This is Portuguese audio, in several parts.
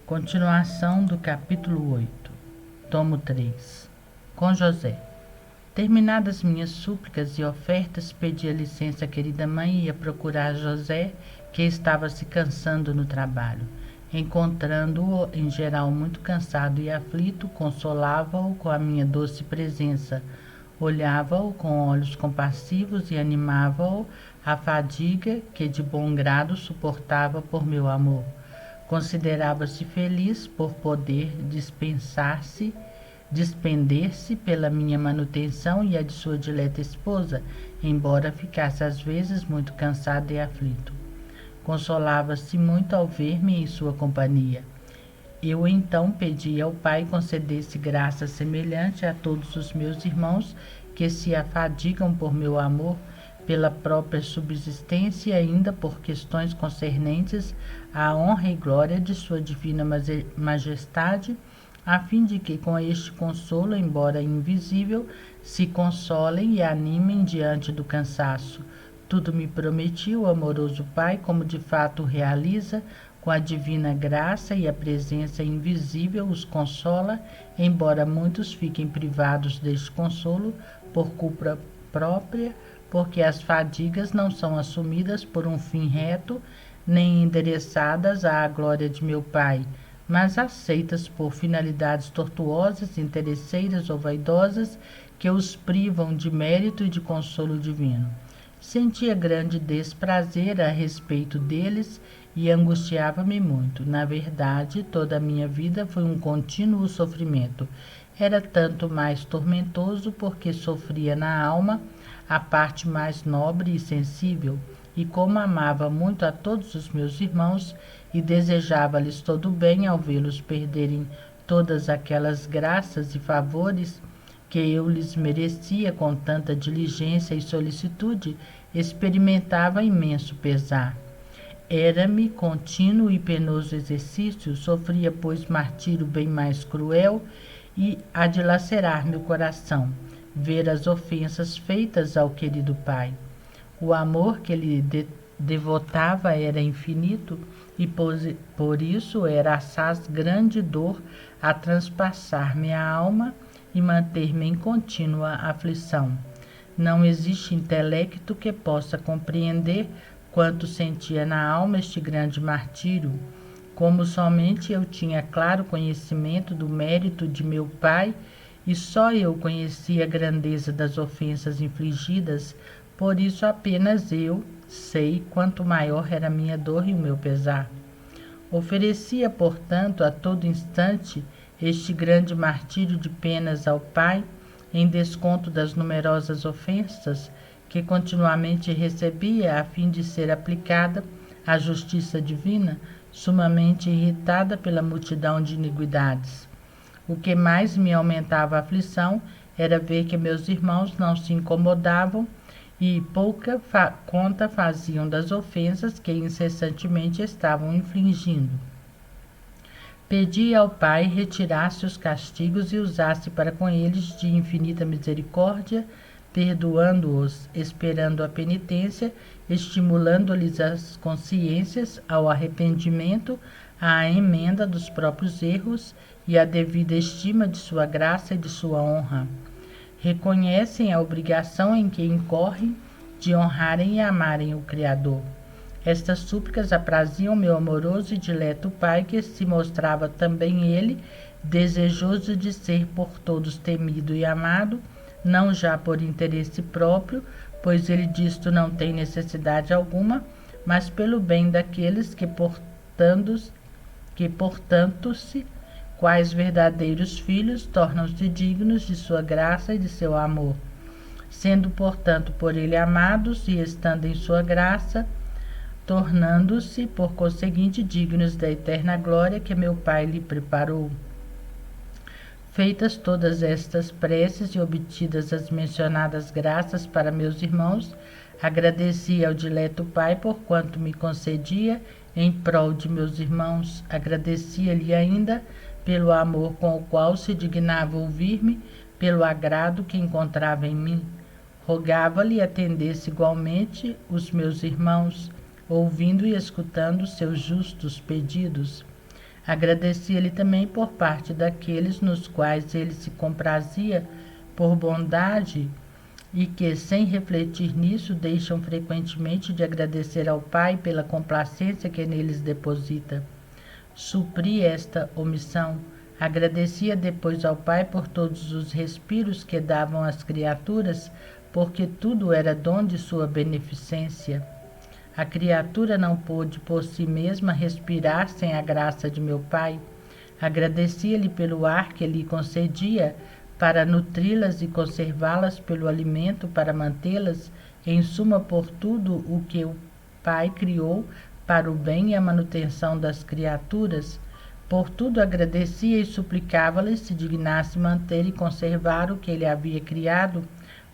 Continuação do capítulo 8, tomo 3. Com José. Terminadas minhas súplicas e ofertas, pedi a licença à querida mãe e ia procurar José, que estava se cansando no trabalho. Encontrando-o, em geral, muito cansado e aflito, consolava-o com a minha doce presença. Olhava-o com olhos compassivos e animava-o à fadiga que de bom grado suportava por meu amor. Considerava-se feliz por poder despender-se pela minha manutenção e a de sua dileta esposa, embora ficasse às vezes muito cansado e aflito. Consolava-se muito ao ver-me em sua companhia. Eu então pedi ao Pai concedesse graça semelhante a todos os meus irmãos que se afadigam por meu amor, pela própria subsistência e ainda por questões concernentes à honra e glória de sua divina majestade, a fim de que com este consolo, embora invisível, se consolem e animem diante do cansaço. Tudo me prometiu o amoroso Pai, como de fato realiza, com a divina graça e a presença invisível os consola, embora muitos fiquem privados deste consolo por culpa própria, porque as fadigas não são assumidas por um fim reto, nem endereçadas à glória de meu Pai, mas aceitas por finalidades tortuosas, interesseiras ou vaidosas, que os privam de mérito e de consolo divino. Sentia grande desprazer a respeito deles e angustiava-me muito. Na verdade, toda a minha vida foi um contínuo sofrimento. Era tanto mais tormentoso porque sofria na alma a parte mais nobre e sensível, e como amava muito a todos os meus irmãos e desejava-lhes todo o bem ao vê-los perderem todas aquelas graças e favores que eu lhes merecia com tanta diligência e solicitude, experimentava imenso pesar. Era-me contínuo e penoso exercício, sofria, pois, martírio bem mais cruel e a dilacerar-me o coração, ver as ofensas feitas ao querido Pai. O amor que lhe devotava era infinito e por isso era assaz grande dor a transpassar-me a alma e manter-me em contínua aflição. Não existe intelecto que possa compreender quanto sentia na alma este grande martírio. Como somente eu tinha claro conhecimento do mérito de meu Pai, e só eu conhecia a grandeza das ofensas infligidas, por isso apenas eu sei quanto maior era a minha dor e o meu pesar. Oferecia, portanto, a todo instante este grande martírio de penas ao Pai, em desconto das numerosas ofensas que continuamente recebia, a fim de ser aplicada à justiça divina, sumamente irritada pela multidão de iniquidades. O que mais me aumentava a aflição era ver que meus irmãos não se incomodavam e pouca conta faziam das ofensas que incessantemente estavam infligindo. Pedi ao Pai retirasse os castigos e usasse para com eles de infinita misericórdia, perdoando-os, esperando a penitência, estimulando-lhes as consciências ao arrependimento, à emenda dos próprios erros e à devida estima de sua graça e de sua honra. Reconhecem a obrigação em que incorrem de honrarem e amarem o Criador. Estas súplicas apraziam meu amoroso e dileto Pai, que se mostrava também ele desejoso de ser por todos temido e amado, não já por interesse próprio, pois ele disto não tem necessidade alguma, mas pelo bem daqueles que portanto-se, quais verdadeiros filhos, tornam-se dignos de sua graça e de seu amor. Sendo, portanto, por ele amados e estando em sua graça, tornando-se, por conseguinte, dignos da eterna glória que meu Pai lhe preparou. Feitas todas estas preces e obtidas as mencionadas graças para meus irmãos, agradeci ao dileto Pai por quanto me concedia em prol de meus irmãos. Agradecia-lhe ainda pelo amor com o qual se dignava ouvir-me, pelo agrado que encontrava em mim. Rogava-lhe atendesse igualmente os meus irmãos, ouvindo e escutando seus justos pedidos. Agradecia-lhe também por parte daqueles nos quais ele se comprazia por bondade e que, sem refletir nisso, deixam frequentemente de agradecer ao Pai pela complacência que neles deposita. Supri esta omissão. Agradecia depois ao Pai por todos os respiros que davam às criaturas, porque tudo era dom de sua beneficência. A criatura não pôde por si mesma respirar sem a graça de meu Pai. Agradecia-lhe pelo ar que lhe concedia, para nutri-las e conservá-las, pelo alimento para mantê-las, em suma por tudo o que o Pai criou para o bem e a manutenção das criaturas. Por tudo agradecia e suplicava-lhe se dignasse manter e conservar o que ele havia criado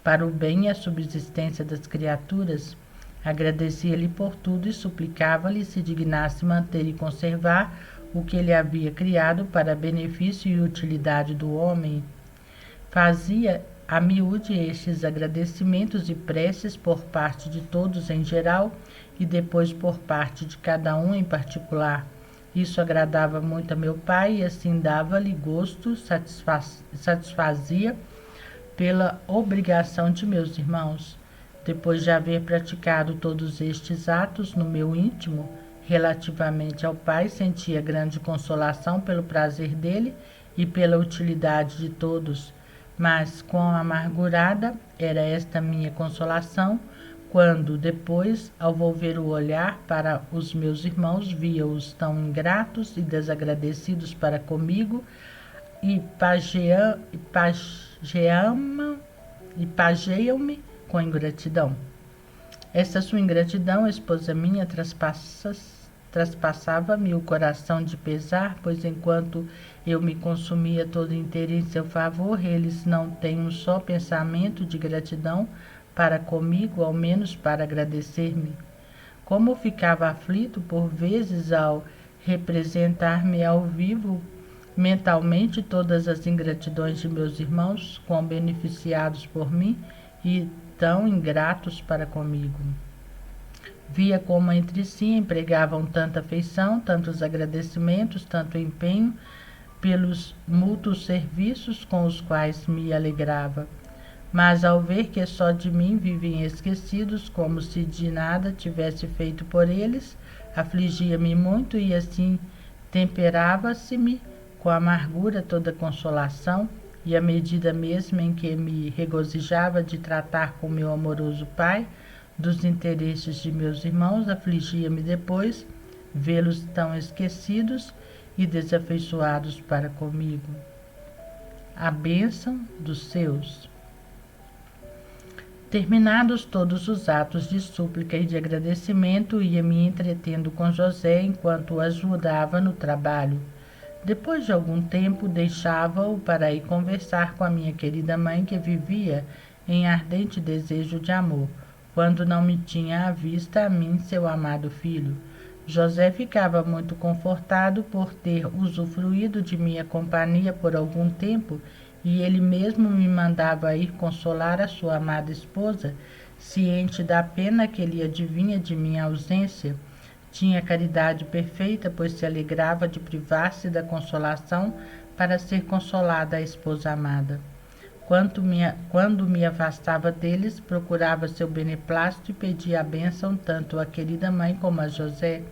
para o bem e a subsistência das criaturas. Agradecia-lhe por tudo e suplicava-lhe se dignasse manter e conservar o que ele havia criado para benefício e utilidade do homem. Fazia a miúde estes agradecimentos e preces por parte de todos em geral e depois por parte de cada um em particular. Isso agradava muito a meu pai e assim dava-lhe gosto, satisfazia pela obrigação de meus irmãos. Depois de haver praticado todos estes atos no meu íntimo, relativamente ao Pai, sentia grande consolação pelo prazer dele e pela utilidade de todos. Mas quão amargurada era esta minha consolação, quando, depois, ao volver o olhar para os meus irmãos, via-os tão ingratos e desagradecidos para comigo, e pageiam-me com ingratidão. Esta sua ingratidão, esposa minha, traspassava-me o coração de pesar, pois enquanto eu me consumia todo inteiro em seu favor, eles não têm um só pensamento de gratidão para comigo, ao menos para agradecer-me. Como ficava aflito por vezes ao representar-me ao vivo mentalmente todas as ingratidões de meus irmãos, quão beneficiados por mim e tão ingratos para comigo. Via como entre si empregavam tanta afeição, tantos agradecimentos, tanto empenho pelos mútuos serviços com os quais me alegrava. Mas ao ver que só de mim vivem esquecidos, como se de nada tivesse feito por eles, afligia-me muito e assim temperava-se-me com amargura toda consolação, e à medida mesmo em que me regozijava de tratar com meu amoroso Pai dos interesses de meus irmãos, afligia-me depois vê-los tão esquecidos e desafeiçoados para comigo. A bênção dos seus. Terminados todos os atos de súplica e de agradecimento, ia me entretendo com José enquanto o ajudava no trabalho. Depois de algum tempo, deixava-o para ir conversar com a minha querida mãe, que vivia em ardente desejo de amor, quando não me tinha à vista a mim, seu amado filho. José ficava muito confortado por ter usufruído de minha companhia por algum tempo, e ele mesmo me mandava ir consolar a sua amada esposa, ciente da pena que lhe adivinha de minha ausência. Tinha caridade perfeita, pois se alegrava de privar-se da consolação para ser consolada a esposa amada. Quando me afastava deles, procurava seu beneplácito e pedia a bênção tanto à querida mãe como a José.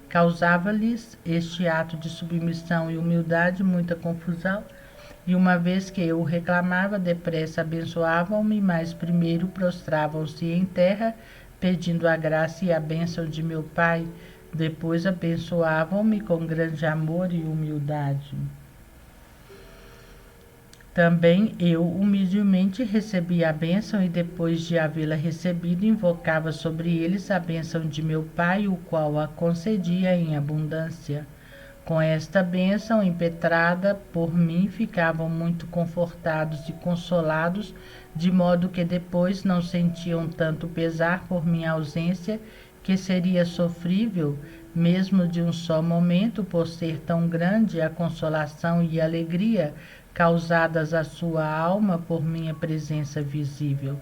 Causava-lhes este ato de submissão e humildade muita confusão, e uma vez que eu o reclamava, depressa abençoavam-me, mas primeiro prostravam-se em terra, pedindo a graça e a bênção de meu pai. Depois abençoavam-me com grande amor e humildade. Também eu humildemente recebia a bênção, e depois de havê-la recebido, invocava sobre eles a bênção de meu pai, o qual a concedia em abundância. Com esta bênção impetrada por mim, ficavam muito confortados e consolados, de modo que depois não sentiam tanto pesar por minha ausência, que seria sofrível, mesmo de um só momento, por ser tão grande a consolação e alegria causadas à sua alma por minha presença visível.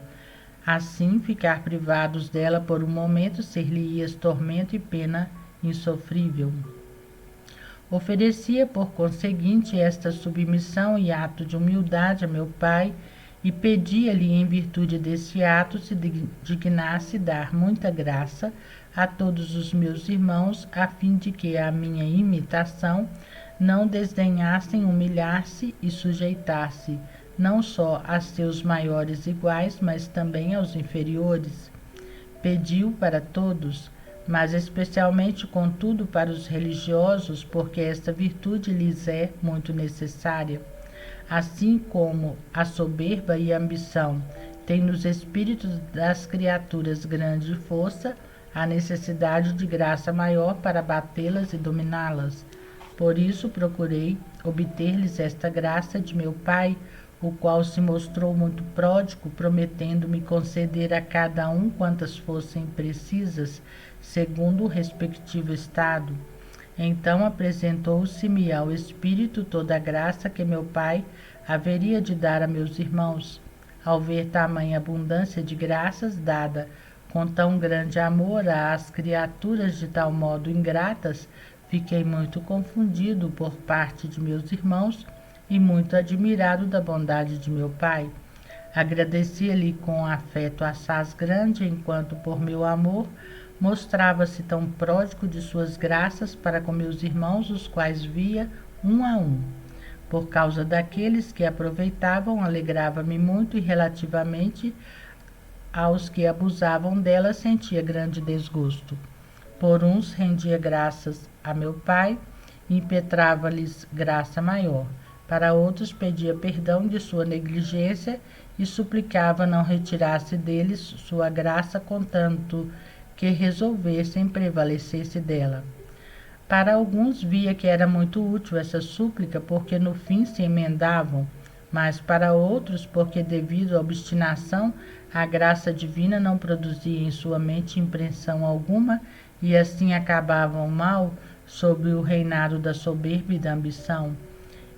Assim, ficar privados dela por um momento ser-lhe-ia tormento e pena insofrível. Oferecia, por conseguinte, esta submissão e ato de humildade a meu pai, e pedia-lhe, em virtude desse ato, se dignasse dar muita graça a todos os meus irmãos, a fim de que a minha imitação não desdenhassem humilhar-se e sujeitar-se, não só a seus maiores iguais, mas também aos inferiores. Pediu para todos, mas especialmente, contudo, para os religiosos, porque esta virtude lhes é muito necessária. Assim como a soberba e a ambição têm nos espíritos das criaturas grande força, há necessidade de graça maior para batê-las e dominá-las. Por isso procurei obter-lhes esta graça de meu pai, o qual se mostrou muito pródigo, prometendo-me conceder a cada um quantas fossem precisas, segundo o respectivo estado. Então apresentou-se-me ao Espírito toda a graça que meu pai haveria de dar a meus irmãos. Ao ver tamanha abundância de graças dada com tão grande amor às criaturas de tal modo ingratas, fiquei muito confundido por parte de meus irmãos e muito admirado da bondade de meu pai. Agradecia-lhe com afeto assaz grande, enquanto por meu amor mostrava-se tão pródigo de suas graças para com meus irmãos, os quais via um a um. Por causa daqueles que aproveitavam, alegrava-me muito, e relativamente aos que abusavam dela sentia grande desgosto. Por uns rendia graças a meu pai, impetrava-lhes graça maior. Para outros pedia perdão de sua negligência e suplicava não retirasse deles sua graça, contanto que resolvessem prevalecer-se dela. Para alguns via que era muito útil essa súplica, porque no fim se emendavam, mas para outros, porque devido à obstinação, a graça divina não produzia em sua mente impressão alguma, e assim acabavam mal sob o reinado da soberba e da ambição.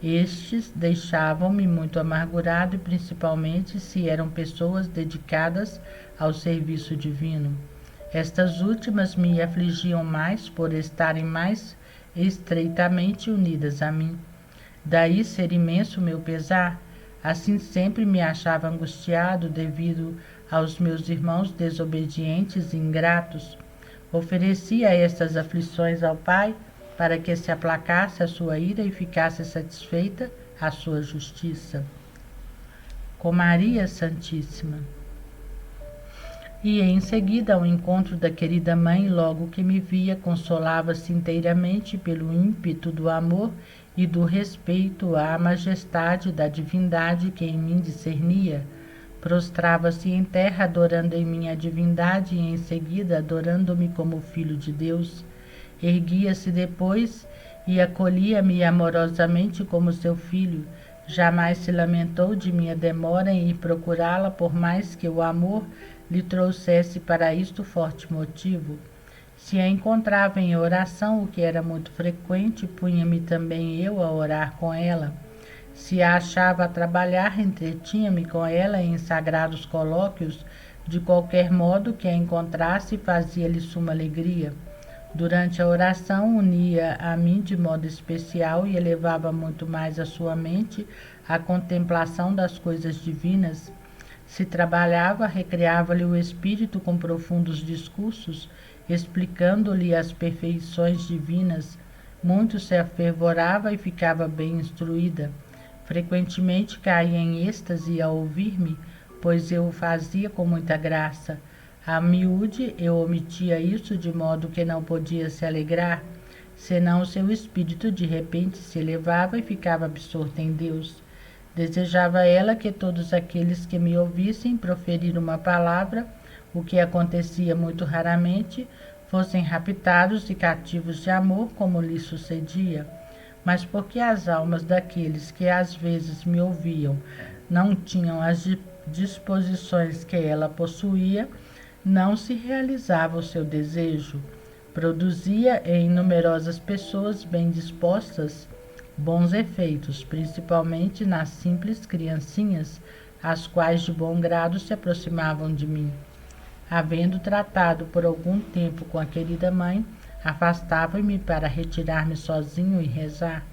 Estes deixavam-me muito amargurado, e principalmente se eram pessoas dedicadas ao serviço divino. Estas últimas me afligiam mais por estarem mais estreitamente unidas a mim. Daí ser imenso meu pesar. Assim sempre me achava angustiado devido aos meus irmãos desobedientes e ingratos. Oferecia estas aflições ao Pai para que se aplacasse a sua ira e ficasse satisfeita a sua justiça. Com Maria Santíssima. E em seguida, ao encontro da querida mãe, logo que me via, consolava-se inteiramente pelo ímpeto do amor e do respeito à majestade da divindade que em mim discernia. Prostrava-se em terra, adorando em mim a divindade, e em seguida adorando-me como filho de Deus. Erguia-se depois e acolhia-me amorosamente como seu filho. Jamais se lamentou de minha demora em ir procurá-la, por mais que o amor lhe trouxesse para isto forte motivo. Se a encontrava em oração, o que era muito frequente, punha-me também eu a orar com ela. Se a achava a trabalhar, entretinha-me com ela em sagrados colóquios, de qualquer modo que a encontrasse, fazia-lhe suma alegria. Durante a oração, unia a mim de modo especial e elevava muito mais a sua mente à contemplação das coisas divinas. Se trabalhava, recreava-lhe o espírito com profundos discursos, explicando-lhe as perfeições divinas. Muito se afervorava e ficava bem instruída. Frequentemente caía em êxtase ao ouvir-me, pois eu o fazia com muita graça. A miúde eu omitia isso, de modo que não podia se alegrar, senão o seu espírito de repente se elevava e ficava absorto em Deus. Desejava ela que todos aqueles que me ouvissem proferir uma palavra, o que acontecia muito raramente, fossem raptados e cativos de amor, como lhe sucedia. Mas porque as almas daqueles que às vezes me ouviam não tinham as disposições que ela possuía, não se realizava o seu desejo. Produzia em numerosas pessoas bem dispostas bons efeitos, principalmente nas simples criancinhas, as quais de bom grado se aproximavam de mim. Havendo tratado por algum tempo com a querida mãe, Afastava-me para retirar-me sozinho e rezar.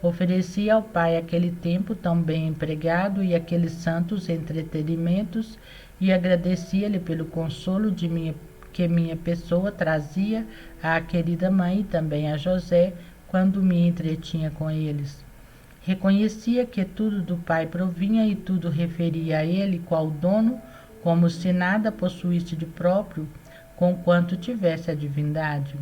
Oferecia ao Pai aquele tempo tão bem empregado e aqueles santos entretenimentos e agradecia-lhe pelo consolo que minha pessoa trazia à querida mãe e também a José quando me entretinha com eles. Reconhecia que tudo do Pai provinha e tudo referia a ele qual dono, como se nada possuísse de próprio, conquanto tivesse a divindade.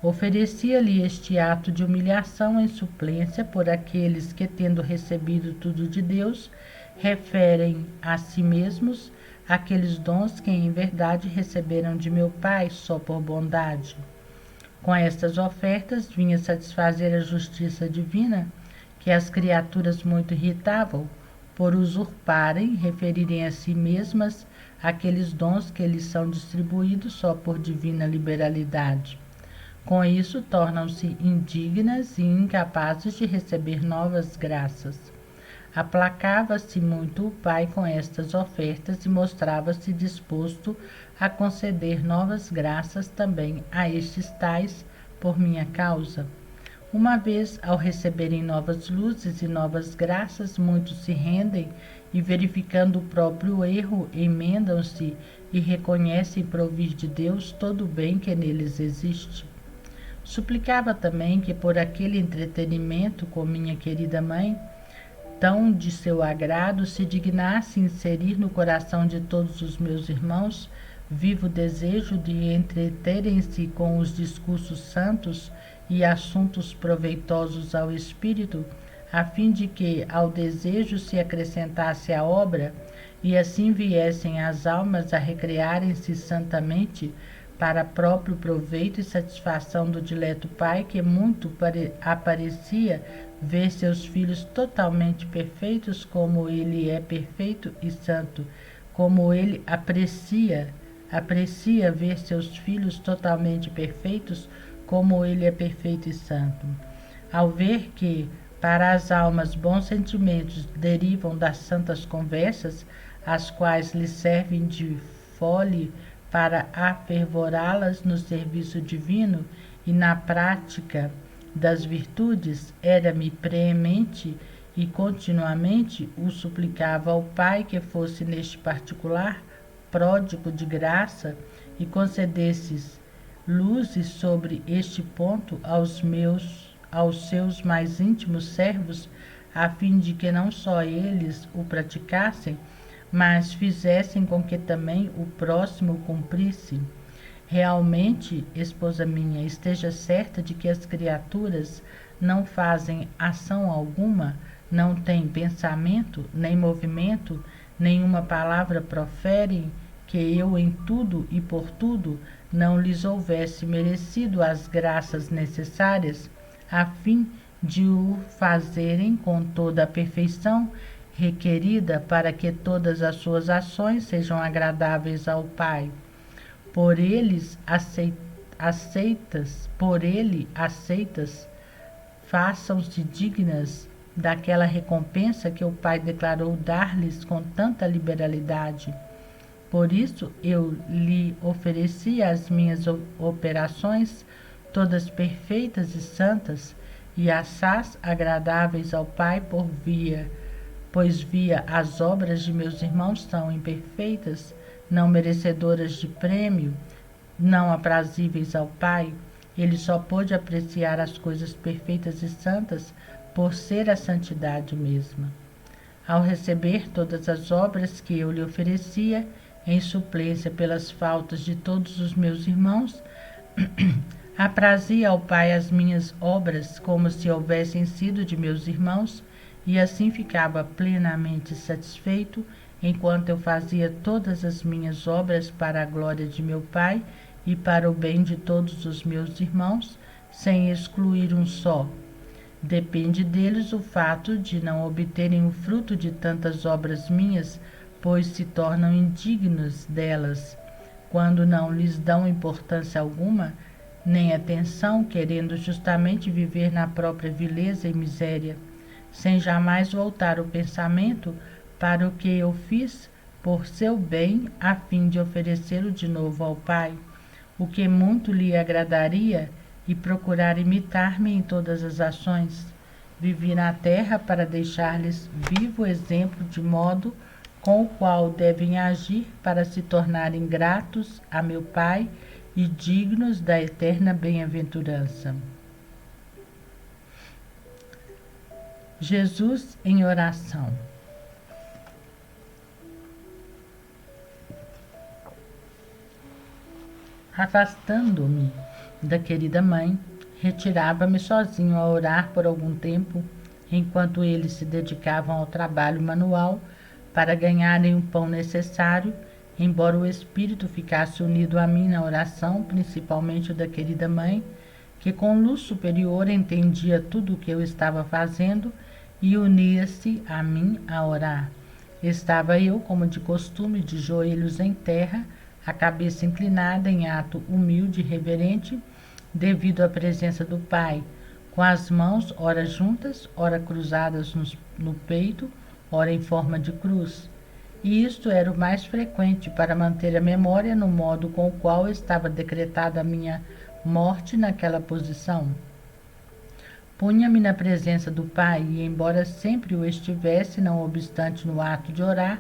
Oferecia-lhe este ato de humilhação em suplência por aqueles que, tendo recebido tudo de Deus, referem a si mesmos aqueles dons que em verdade receberam de meu Pai só por bondade. Com estas ofertas vinha satisfazer a justiça divina, que as criaturas muito irritavam, por usurparem, referirem a si mesmas aqueles dons que lhes são distribuídos só por divina liberalidade. Com isso, tornam-se indignas e incapazes de receber novas graças. Aplacava-se muito o Pai com estas ofertas e mostrava-se disposto a conceder novas graças também a estes tais por minha causa. Uma vez, ao receberem novas luzes e novas graças, muitos se rendem e, verificando o próprio erro, emendam-se e reconhecem provir de Deus todo o bem que neles existe. Suplicava também que por aquele entretenimento com minha querida mãe, tão de seu agrado, se dignasse inserir no coração de todos os meus irmãos vivo desejo de entreterem-se com os discursos santos e assuntos proveitosos ao espírito, a fim de que ao desejo se acrescentasse a obra, e assim viessem as almas a recrearem-se santamente para próprio proveito e satisfação do dileto Pai, que muito aparecia ver seus filhos totalmente perfeitos, como ele é perfeito e santo, como ele aprecia ver seus filhos totalmente perfeitos, como ele é perfeito e santo. Ao ver que, para as almas, bons sentimentos derivam das santas conversas, as quais lhes servem de fole para afervorá-las no serviço divino e na prática das virtudes, era-me preemente e continuamente o suplicava ao Pai que fosse neste particular pródigo de graça e concedesse luzes sobre este ponto aos seus mais íntimos servos, a fim de que não só eles o praticassem, mas fizessem com que também o próximo cumprisse. Realmente, esposa minha, esteja certa de que as criaturas não fazem ação alguma, não têm pensamento, nem movimento, nenhuma palavra proferem, que eu em tudo e por tudo não lhes houvesse merecido as graças necessárias, a fim de o fazerem com toda a perfeição requerida para que todas as suas ações sejam agradáveis ao Pai. Por ele aceitas, façam-se dignas daquela recompensa que o Pai declarou dar-lhes com tanta liberalidade. Por isso eu lhe ofereci as minhas operações, todas perfeitas e santas, e assaz agradáveis ao Pai pois via as obras de meus irmãos tão imperfeitas, não merecedoras de prêmio, não aprazíveis ao Pai. Ele só pôde apreciar as coisas perfeitas e santas por ser a santidade mesma. Ao receber todas as obras que eu lhe oferecia, em suplência pelas faltas de todos os meus irmãos, aprazia ao Pai as minhas obras como se houvessem sido de meus irmãos, e assim ficava plenamente satisfeito, enquanto eu fazia todas as minhas obras para a glória de meu Pai e para o bem de todos os meus irmãos, sem excluir um só. Depende deles o fato de não obterem o fruto de tantas obras minhas, pois se tornam indignos delas, quando não lhes dão importância alguma, nem atenção, querendo justamente viver na própria vileza e miséria, sem jamais voltar o pensamento para o que eu fiz por seu bem, a fim de oferecê-lo de novo ao Pai. o que muito lhe agradaria, e procurar imitar-me em todas as ações. Vivi na terra para deixar-lhes vivo exemplo de modo com o qual devem agir para se tornarem gratos a meu Pai e dignos da eterna bem-aventurança. Jesus em oração. Afastando-me da querida mãe, retirava-me sozinho a orar por algum tempo, enquanto eles se dedicavam ao trabalho manual para ganharem o pão necessário, embora o espírito ficasse unido a mim na oração, principalmente o da querida mãe, que com luz superior entendia tudo o que eu estava fazendo e unia-se a mim a orar. Estava eu, como de costume, de joelhos em terra, a cabeça inclinada em ato humilde e reverente, devido à presença do Pai, com as mãos ora juntas, ora cruzadas no peito, ora em forma de cruz. E isto era o mais frequente para manter a memória no modo com o qual estava decretada a minha morte naquela posição. Punha-me na presença do Pai e, embora sempre o estivesse, não obstante no ato de orar,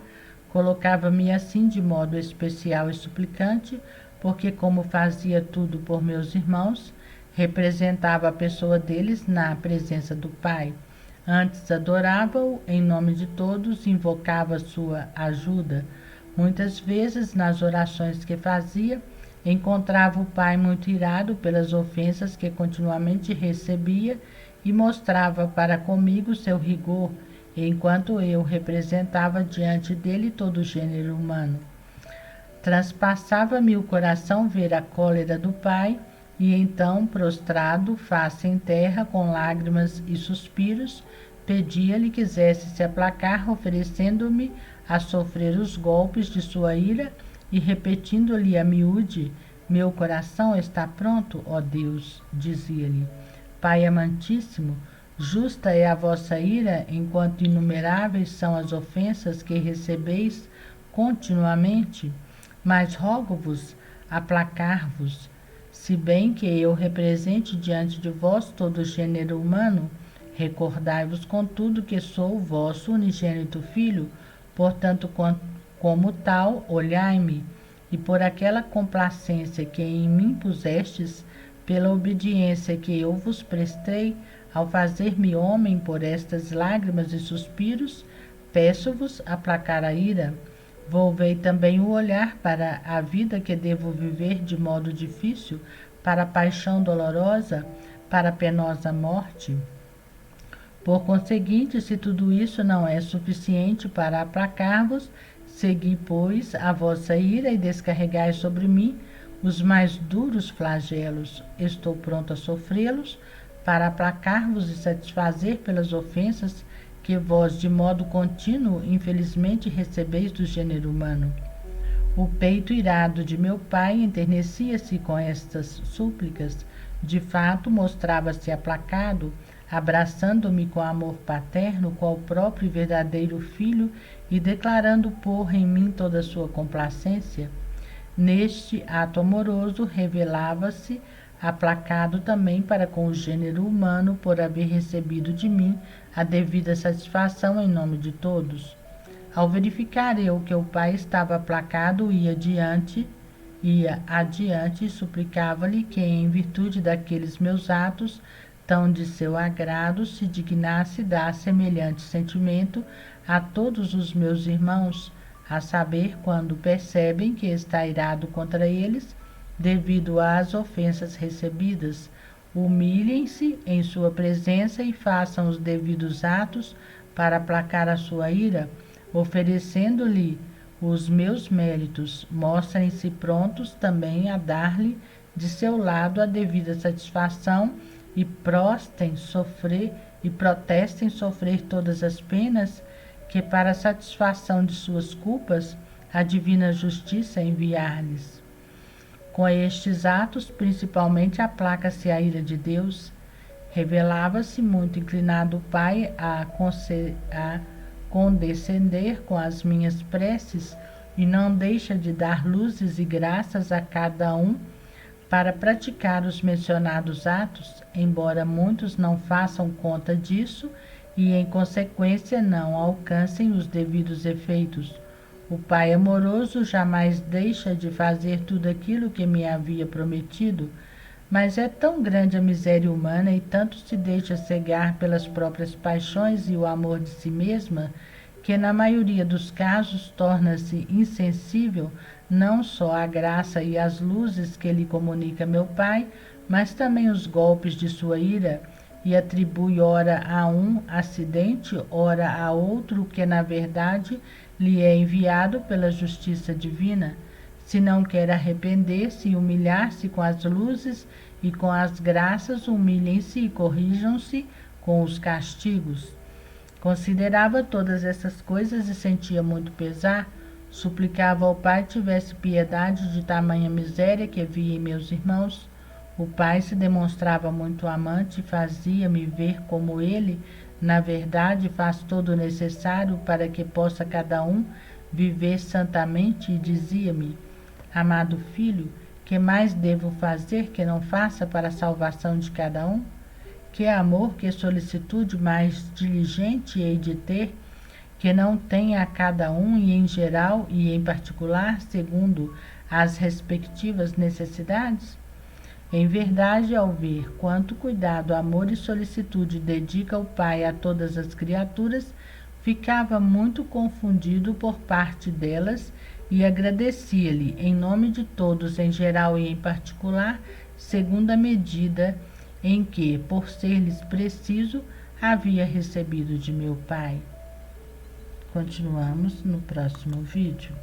colocava-me assim de modo especial e suplicante, porque, como fazia tudo por meus irmãos, representava a pessoa deles na presença do Pai. Antes adorava-o em nome de todos, invocava sua ajuda. Muitas vezes, nas orações que fazia, encontrava o Pai muito irado pelas ofensas que continuamente recebia e mostrava para comigo seu rigor, enquanto eu representava diante dele todo o gênero humano. Transpassava-me o coração ver a cólera do Pai, e então, prostrado, face em terra, com lágrimas e suspiros, pedia-lhe quisesse se aplacar, oferecendo-me a sofrer os golpes de sua ira e repetindo-lhe a miúde: meu coração está pronto, ó Deus, dizia-lhe. Pai amantíssimo, justa é a vossa ira, enquanto inumeráveis são as ofensas que recebeis continuamente, mas rogo-vos aplacar-vos, se bem que eu represente diante de vós todo o gênero humano. Recordai-vos, contudo, que sou o vosso unigênito Filho, portanto, como tal, olhai-me, e por aquela complacência que em mim pusestes, pela obediência que eu vos prestei, ao fazer-me homem por estas lágrimas e suspiros, peço-vos aplacar a ira. Volvei também o olhar para a vida que devo viver de modo difícil, para a paixão dolorosa, para a penosa morte. Por conseguinte, se tudo isso não é suficiente para aplacar-vos, segui, pois, a vossa ira e descarregai sobre mim os mais duros flagelos. Estou pronto a sofrê-los, para aplacar-vos e satisfazer pelas ofensas que vós, de modo contínuo, infelizmente recebeis do gênero humano. O peito irado de meu pai enternecia-se com estas súplicas. De fato, mostrava-se aplacado, abraçando-me com amor paterno, qual próprio e verdadeiro filho, e declarando pôr em mim toda a sua complacência. Neste ato amoroso, revelava-se aplacado também para com o gênero humano, por haver recebido de mim a devida satisfação em nome de todos. Ao verificar eu que o Pai estava aplacado, ia adiante e suplicava-lhe que, em virtude daqueles meus atos, tão de seu agrado, se dignasse dar semelhante sentimento a todos os meus irmãos, a saber, quando percebem que está irado contra eles, devido às ofensas recebidas, humilhem-se em sua presença e façam os devidos atos para aplacar a sua ira, oferecendo-lhe os meus méritos. Mostrem-se prontos também a dar-lhe de seu lado a devida satisfação e protestem sofrer todas as penas que, para a satisfação de suas culpas, a divina justiça enviar-lhes. Com estes atos, principalmente, aplaca-se a ira de Deus. Revelava-se muito inclinado o Pai a condescender com as minhas preces, e não deixa de dar luzes e graças a cada um para praticar os mencionados atos, embora muitos não façam conta disso e, em consequência, não alcancem os devidos efeitos. O Pai amoroso jamais deixa de fazer tudo aquilo que me havia prometido, mas é tão grande a miséria humana e tanto se deixa cegar pelas próprias paixões e o amor de si mesma, que na maioria dos casos torna-se insensível não só à graça e às luzes que lhe comunica meu Pai, mas também os golpes de sua ira, e atribui ora a um acidente, ora a outro que na verdade lhe é enviado pela justiça divina. Se não quer arrepender-se e humilhar-se com as luzes e com as graças, humilhem-se e corrijam-se com os castigos. Considerava todas essas coisas e sentia muito pesar. Suplicava ao Pai tivesse piedade de tamanha miséria que via em meus irmãos. O Pai se demonstrava muito amante e fazia-me ver como ele, na verdade, faz todo o necessário para que possa cada um viver santamente, e dizia-me: amado filho, que mais devo fazer que não faça para a salvação de cada um? Que amor, que solicitude mais diligente hei de ter, que não tenha a cada um e em geral e em particular, segundo as respectivas necessidades? Em verdade, ao ver quanto cuidado, amor e solicitude dedica o Pai a todas as criaturas, ficava muito confundido por parte delas e agradecia-lhe, em nome de todos, em geral e em particular, segundo a medida em que, por ser-lhes preciso, havia recebido de meu Pai. Continuamos no próximo vídeo.